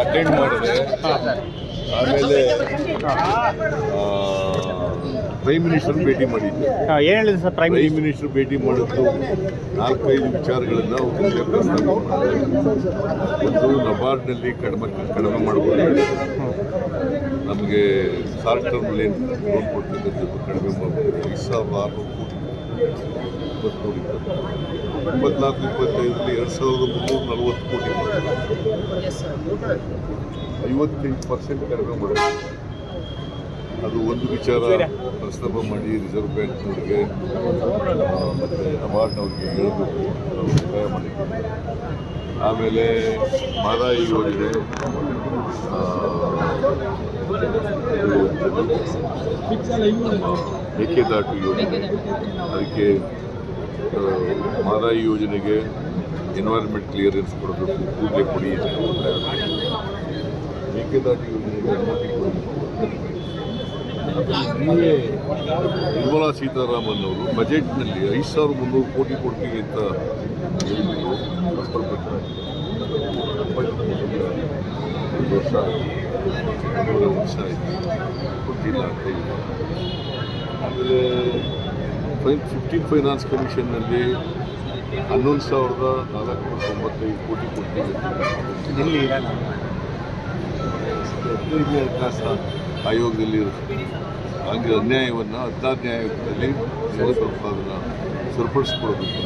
Attend ಮಾಡಿದೆ. ಆಮೇಲೆ prime minister ಭೇಟಿ ಮಾಡಿದ್ದೆ. ಏನು ಹೇಳಿದೆ ಸರ್ ಪ್ರೈಮ್ ಮಿನಿಸ್ಟರ್ ಭೇಟಿ ಮಾಡಿದ್ದು 4-5 ವಿಚಾರಗಳನ್ನು ಅವರು ಪ್ರಸ್ತಾಪ ಮಾಡಿದ್ದಾರೆ. ಒಂದು ನಬಾರ್ಡ್ನಲ್ಲಿ ಕಡಿಮೆ ಮಾಡ್ಬೋದು, ನಮಗೆ ಶಾರ್ಟ್ ಟರ್ಮ್ ಲೋನ್ ಕೊಡ್ತಕ್ಕಂಥದ್ದು ಕಡಿಮೆ ಮಾಡ್ಬೋದು. 5,600 ಕೋಟಿ 24-25ರಲ್ಲಿ 2,340 ಕೋಟಿ 55% ಕಡಿಮೆ ಮಾಡಬೇಕು. ಅದು ಒಂದು ವಿಚಾರ ಪ್ರಸ್ತಾಪ ಮಾಡಿ ರಿಸರ್ವ್ ಬ್ಯಾಂಕ್ನವ್ರಿಗೆ ಮತ್ತು ನಬಾರ್ಡ್ನವ್ರಿಗೆ ಹೇಳಬೇಕು, ನಾವು ಸಹಾಯ ಮಾಡಿದ್ದೀವಿ. ಆಮೇಲೆ ಮಹದಾಯಿ ಯೋಜನೆ, ಮೇಕೆದಾಟು ಯೋಜನೆ, ಅದಕ್ಕೆ ಮಹದಾಯಿ ಯೋಜನೆಗೆ ಎನ್ವೈರನ್ಮೆಂಟ್ ಕ್ಲಿಯರೆನ್ಸ್ ಕೊಡಬೇಕು, ಕೂಡಲೇ ಕೊಡಿ. ಮೇಕೆದಾಟು ಯೋಜನೆಗೆ ಅನುಮತಿ ಕೊಡಬೇಕು. ನಿರ್ಮಲಾ ಸೀತಾರಾಮನ್ ಅವರು ಬಜೆಟ್ನಲ್ಲಿ 5,300 ಕೋಟಿ ಕೊಡ್ತೀವಿ ಅಂತ ಹೇಳಿದ್ರು. ವರ್ಷ ಆಯಿತು, ಕೊಟ್ಟಿಲ್ಲ ಅಂತ ಇದೆ. ಆಮೇಲೆ 15 ಫೈನಾನ್ಸ್ ಕಮಿಷನ್ನಲ್ಲಿ 11,495 ಕೋಟಿ ಕೊಡ್ತೀವಿ. ಎಲ್ಲಿ ಹಣಕಾಸ ಆಯೋಗದಲ್ಲಿ ಹಂಗೆ ಅನ್ಯಾಯವನ್ನು 16ನೇ ಆಯೋಗದಲ್ಲಿ ಸ್ವಲ್ಪ ಅದನ್ನು ಸರಿಪಡಿಸ್ಕೊಡ್ಬೇಕು.